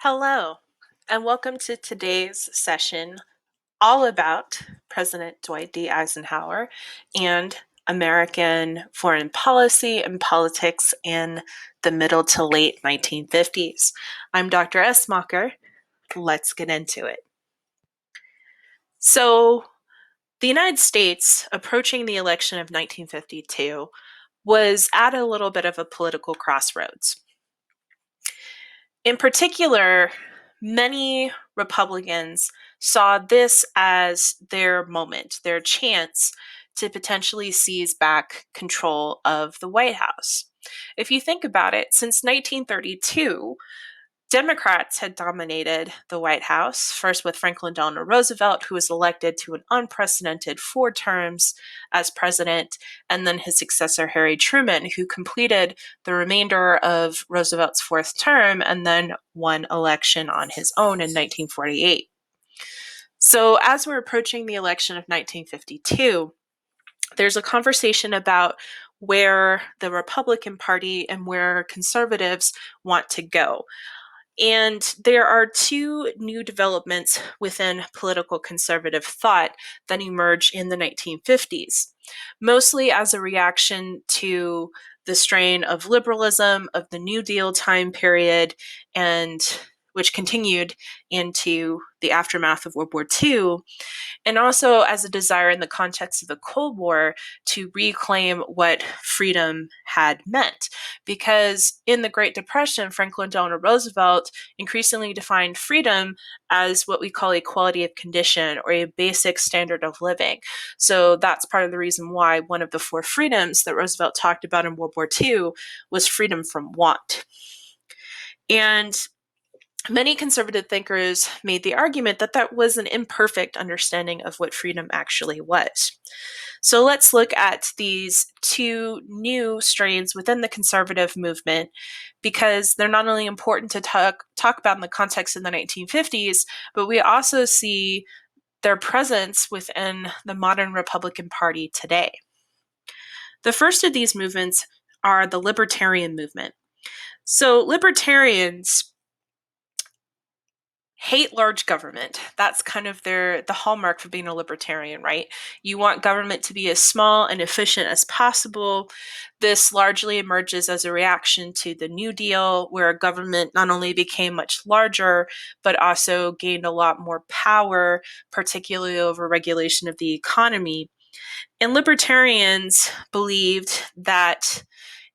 Hello, and welcome to today's session all about President Dwight D. Eisenhower and American foreign policy and politics in the middle to late 1950s. I'm Dr. Esmacher. Let's get into it. So, the United States, approaching the election of 1952, was at a little bit of a political crossroads. In particular, many Republicans saw this as their moment, their chance to potentially seize back control of the White House. If you think about it, since 1932, Democrats had dominated the White House, first with Franklin Delano Roosevelt, who was elected to an unprecedented 4 terms as president, and then his successor, Harry Truman, who completed the remainder of Roosevelt's 4th term and then won election on his own in 1948. So, as we're approaching the election of 1952, there's a conversation about where the Republican Party and where conservatives want to go. And there are 2 new developments within political conservative thought that emerge in the 1950s, mostly as a reaction to the strain of liberalism of the New Deal time period, and which continued into the aftermath of World War II, and also as a desire in the context of the Cold War to reclaim what freedom had meant. Because in the Great Depression, Franklin Delano Roosevelt increasingly defined freedom as what we call a quality of condition or a basic standard of living. So that's part of the reason why one of the 4 freedoms that Roosevelt talked about in World War II was freedom from want. And many conservative thinkers made the argument that that was an imperfect understanding of what freedom actually was. So let's look at these 2 new strains within the conservative movement, because they're not only important to talk about in the context of the 1950s, but we also see their presence within the modern Republican Party today. The first of these movements are the libertarian movement. So libertarians hate large government. That's kind of the hallmark for being a libertarian, right? You want government to be as small and efficient as possible. This largely emerges as a reaction to the New Deal, where government not only became much larger, but also gained a lot more power, particularly over regulation of the economy. And libertarians believed that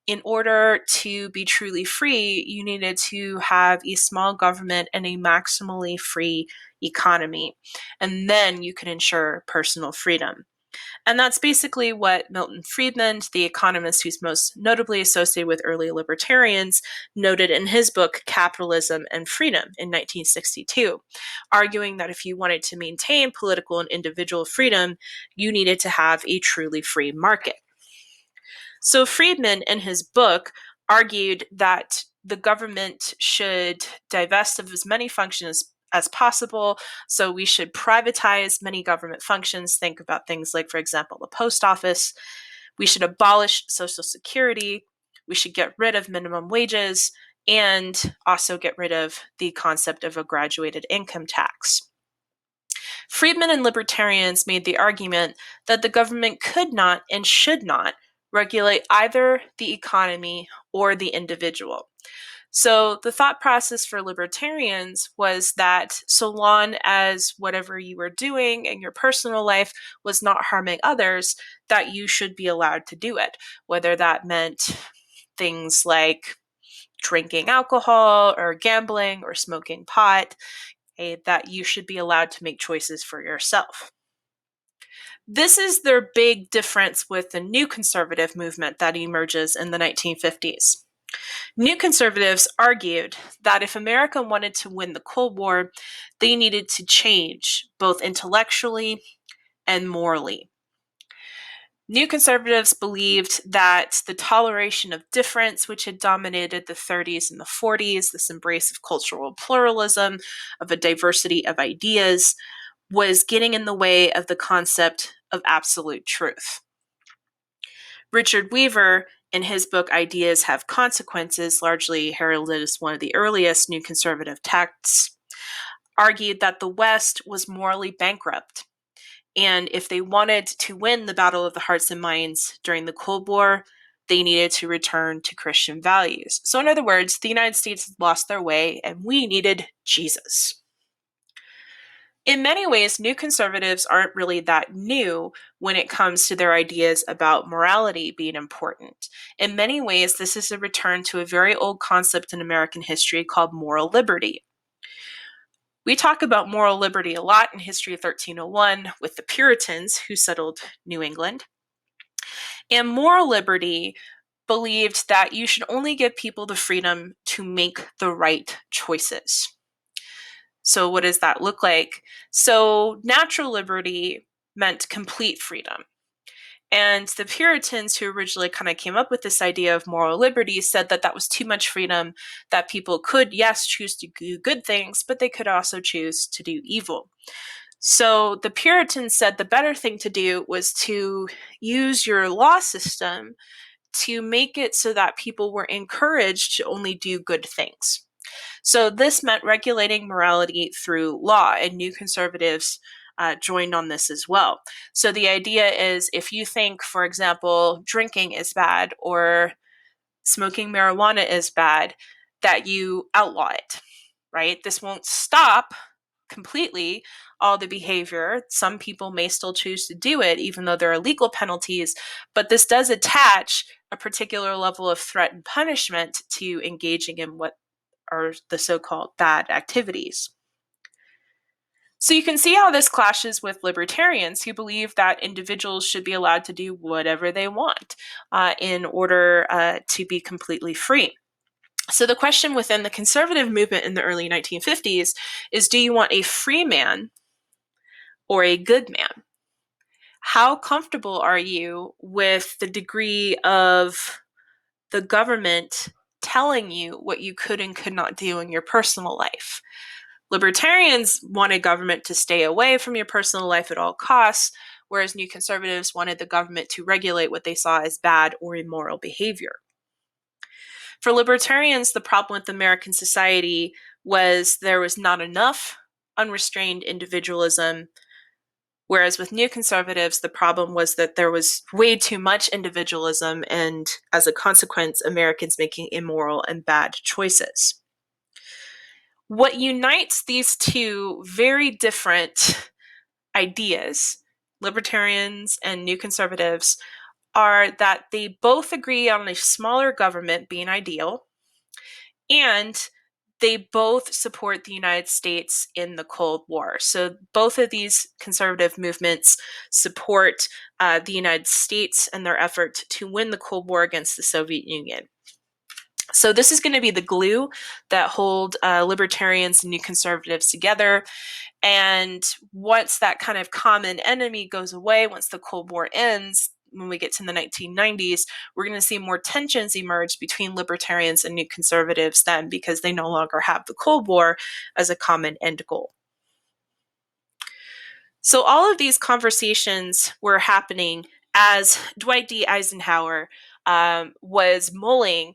in order to be truly free, you needed to have a small government and a maximally free economy. And then you could ensure personal freedom. And that's basically what Milton Friedman, the economist who's most notably associated with early libertarians, noted in his book, Capitalism and Freedom, in 1962, arguing that if you wanted to maintain political and individual freedom, you needed to have a truly free market. So Friedman, in his book, argued that the government should divest of as many functions as possible. So we should privatize many government functions. Think about things like, for example, the post office. We should abolish Social Security. We should get rid of minimum wages and also get rid of the concept of a graduated income tax. Friedman and libertarians made the argument that the government could not and should not regulate either the economy or the individual. So the thought process for libertarians was that so long as whatever you were doing in your personal life was not harming others, that you should be allowed to do it, whether that meant things like drinking alcohol or gambling or smoking pot, that you should be allowed to make choices for yourself. This is their big difference with the new conservative movement that emerges in the 1950s. New conservatives argued that if America wanted to win the Cold War, they needed to change both intellectually and morally. New conservatives believed that the toleration of difference, which had dominated the 30s and the 40s, this embrace of cultural pluralism, of a diversity of ideas, was getting in the way of the concept of absolute truth. Richard Weaver, in his book Ideas Have Consequences, largely heralded as one of the earliest new conservative texts, argued that the West was morally bankrupt. And if they wanted to win the battle of the hearts and minds during the Cold War, they needed to return to Christian values. So, in other words, the United States had lost their way, and we needed Jesus. In many ways, new conservatives aren't really that new when it comes to their ideas about morality being important. In many ways, this is a return to a very old concept in American history called moral liberty. We talk about moral liberty a lot in History of 1301 with the Puritans who settled New England. And moral liberty believed that you should only give people the freedom to make the right choices. So, what does that look like? So, natural liberty meant complete freedom. And the Puritans, who originally kind of came up with this idea of moral liberty, said that that was too much freedom, that people could, yes, choose to do good things, but they could also choose to do evil. So the Puritans said the better thing to do was to use your law system to make it so that people were encouraged to only do good things. So this meant regulating morality through law, and new conservatives joined on this as well. So the idea is if you think, for example, drinking is bad or smoking marijuana is bad, that you outlaw it, right? This won't stop completely all the behavior. Some people may still choose to do it, even though there are legal penalties, but this does attach a particular level of threat and punishment to engaging in what are the so-called bad activities. So you can see how this clashes with libertarians who believe that individuals should be allowed to do whatever they want in order to be completely free. So the question within the conservative movement in the early 1950s is, do you want a free man or a good man? How comfortable are you with the degree of the government telling you what you could and could not do in your personal life? Libertarians wanted government to stay away from your personal life at all costs, whereas new conservatives wanted the government to regulate what they saw as bad or immoral behavior. For libertarians, the problem with American society was there was not enough unrestrained individualism, whereas with new conservatives, the problem was that there was way too much individualism, and as a consequence, Americans making immoral and bad choices. What unites these two very different ideas, libertarians and new conservatives, are that they both agree on a smaller government being ideal, and they both support the United States in the Cold War. So both of these conservative movements support the United States and their effort to win the Cold War against the Soviet Union. So this is going to be the glue that hold libertarians and new conservatives together. And once that kind of common enemy goes away, once the Cold War ends, when we get to the 1990s, we're going to see more tensions emerge between libertarians and new conservatives then, because they no longer have the Cold War as a common end goal. So all of these conversations were happening as Dwight D. Eisenhower was mulling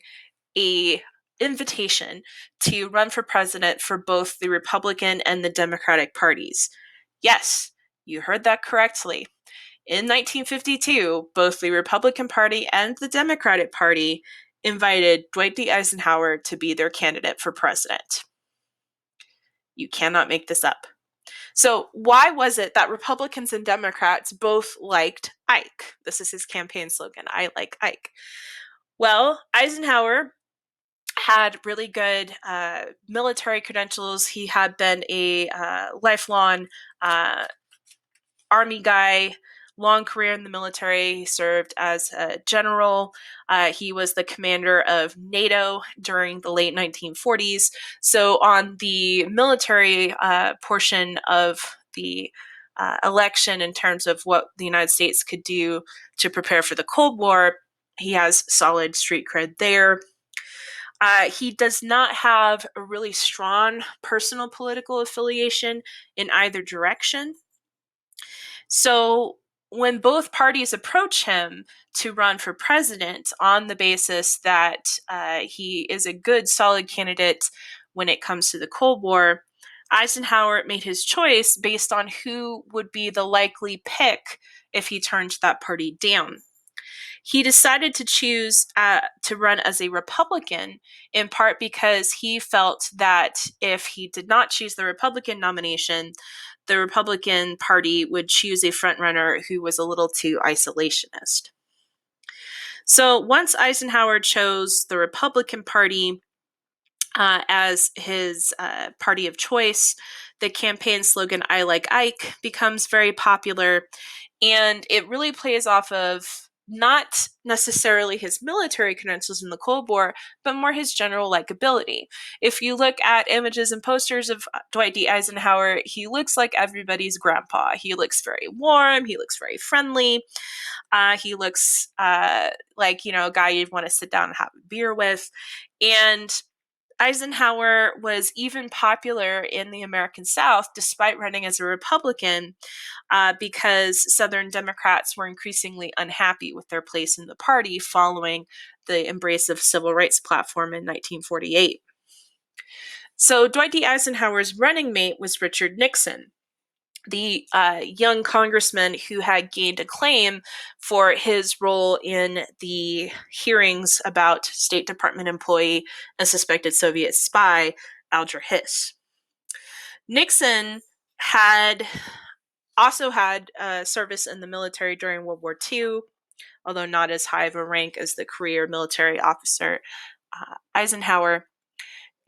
a invitation to run for president for both the Republican and the Democratic parties. Yes, you heard that correctly. In 1952, both the Republican Party and the Democratic Party invited Dwight D. Eisenhower to be their candidate for president. You cannot make this up. So why was it that Republicans and Democrats both liked Ike? This is his campaign slogan, I like Ike. Well, Eisenhower had really good military credentials. He had been a lifelong Army guy, long career in the military. He served as a general. He was the commander of NATO during the late 1940s. So on the military portion of the election, in terms of what the United States could do to prepare for the Cold War, he has solid street cred there. He does not have a really strong personal political affiliation in either direction. So when both parties approach him to run for president on the basis that he is a good, solid candidate when it comes to the Cold War, Eisenhower made his choice based on who would be the likely pick if he turned that party down. He decided to choose to run as a Republican, in part because he felt that if he did not choose the Republican nomination, the Republican Party would choose a frontrunner who was a little too isolationist. So once Eisenhower chose the Republican Party as his party of choice, the campaign slogan, "I like Ike," becomes very popular. And it really plays off of not necessarily his military credentials in the Cold War, but more his general likability. If you look at images and posters of Dwight D. Eisenhower, he looks like everybody's grandpa. He looks very warm, he looks very friendly. He looks like, a guy you'd want to sit down and have a beer with. And Eisenhower was even popular in the American South despite running as a Republican because Southern Democrats were increasingly unhappy with their place in the party following the embrace of civil rights platform in 1948. So Dwight D. Eisenhower's running mate was Richard Nixon, the young congressman who had gained acclaim for his role in the hearings about State Department employee and suspected Soviet spy Alger Hiss. Nixon had also had service in the military during World War II, although not as high of a rank as the career military officer Eisenhower.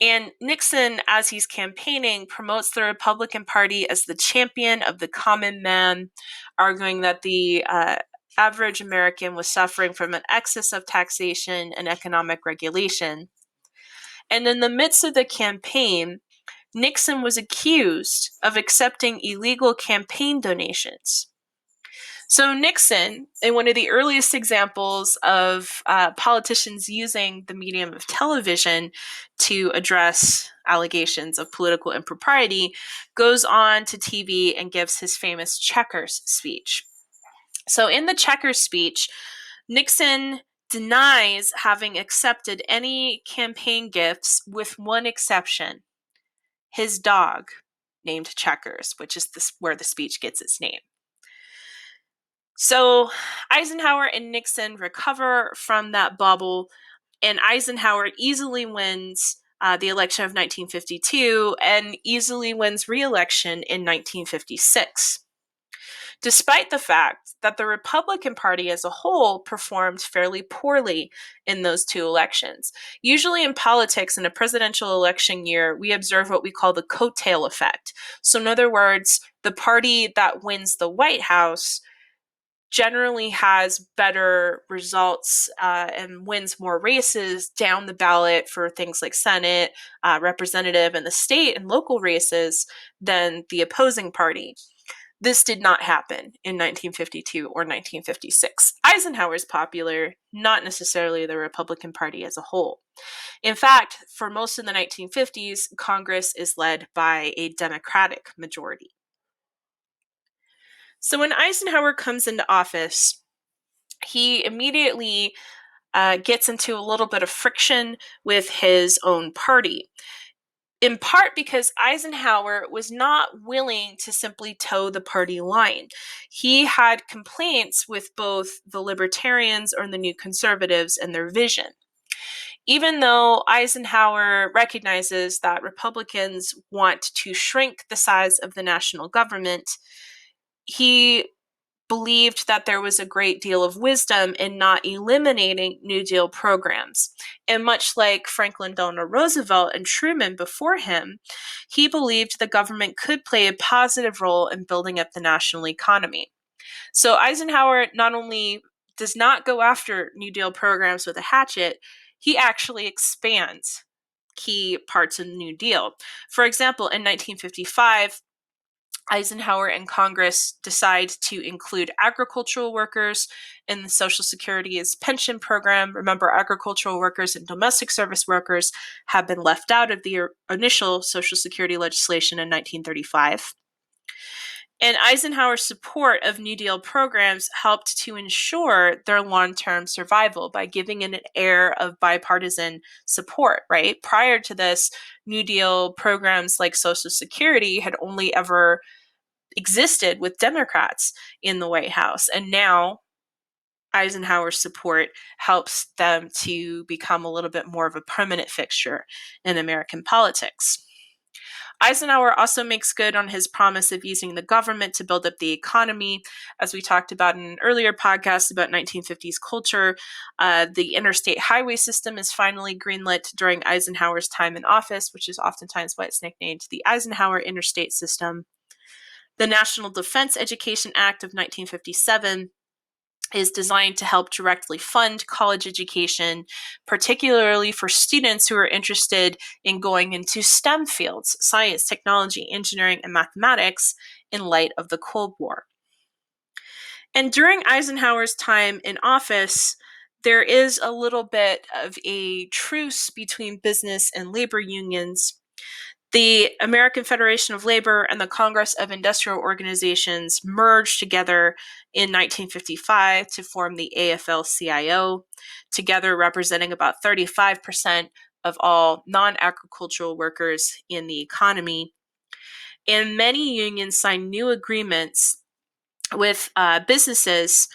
And Nixon, as he's campaigning, promotes the Republican Party as the champion of the common man, arguing that the average American was suffering from an excess of taxation and economic regulation. And in the midst of the campaign, Nixon was accused of accepting illegal campaign donations. So Nixon, in one of the earliest examples of politicians using the medium of television to address allegations of political impropriety, goes on to TV and gives his famous Checkers speech. So in the Checkers speech, Nixon denies having accepted any campaign gifts with one exception: his dog, named Checkers, which is where the speech gets its name. So Eisenhower and Nixon recover from that bubble, and Eisenhower easily wins the election of 1952 and easily wins re-election in 1956. Despite the fact that the Republican Party as a whole performed fairly poorly in those two elections. Usually in politics, in a presidential election year, we observe what we call the coattail effect. So in other words, the party that wins the White House generally has better results and wins more races down the ballot for things like Senate, representative, and the state and local races than the opposing party. This did not happen in 1952 or 1956. Eisenhower's popular, not necessarily the Republican Party as a whole. In fact, for most of the 1950s, Congress is led by a Democratic majority. So when Eisenhower comes into office, he immediately gets into a little bit of friction with his own party, in part because Eisenhower was not willing to simply toe the party line. He had complaints with both the Libertarians or the New Conservatives and their vision. Even though Eisenhower recognizes that Republicans want to shrink the size of the national government, he believed that there was a great deal of wisdom in not eliminating New Deal programs. And much like Franklin Delano Roosevelt and Truman before him, he believed the government could play a positive role in building up the national economy. So Eisenhower not only does not go after New Deal programs with a hatchet, he actually expands key parts of the New Deal. For example, in 1955, Eisenhower and Congress decide to include agricultural workers in the Social Security's pension program. Remember, agricultural workers and domestic service workers have been left out of the initial Social Security legislation in 1935. And Eisenhower's support of New Deal programs helped to ensure their long-term survival by giving it an air of bipartisan support, right? Prior to this, New Deal programs like Social Security had only ever existed with Democrats in the White House. And now Eisenhower's support helps them to become a little bit more of a permanent fixture in American politics. Eisenhower also makes good on his promise of using the government to build up the economy. As we talked about in an earlier podcast about 1950s culture, the interstate highway system is finally greenlit during Eisenhower's time in office, which is oftentimes why it's nicknamed the Eisenhower Interstate System. The National Defense Education Act of 1957 is designed to help directly fund college education, particularly for students who are interested in going into STEM fields, science, technology, engineering, and mathematics, in light of the Cold War. And during Eisenhower's time in office, there is a little bit of a truce between business and labor unions. The American Federation of Labor and the Congress of Industrial Organizations merged together in 1955 to form the AFL-CIO, together representing about 35% of all non-agricultural workers in the economy. And many unions signed new agreements with businesses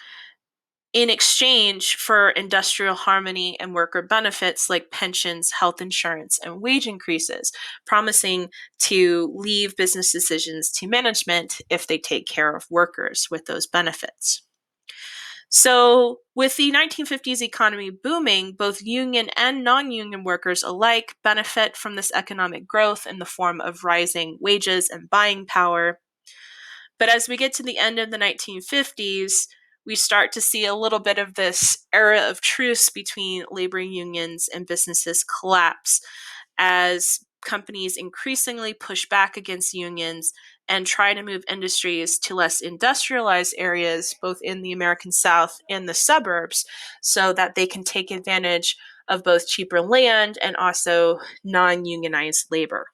in exchange for industrial harmony and worker benefits like pensions, health insurance, and wage increases, promising to leave business decisions to management if they take care of workers with those benefits. So, with the 1950s economy booming, both union and non-union workers alike benefit from this economic growth in the form of rising wages and buying power. But as we get to the end of the 1950s, we start to see a little bit of this era of truce between labor unions and businesses collapse as companies increasingly push back against unions and try to move industries to less industrialized areas, both in the American South and the suburbs, so that they can take advantage of both cheaper land and also non-unionized labor.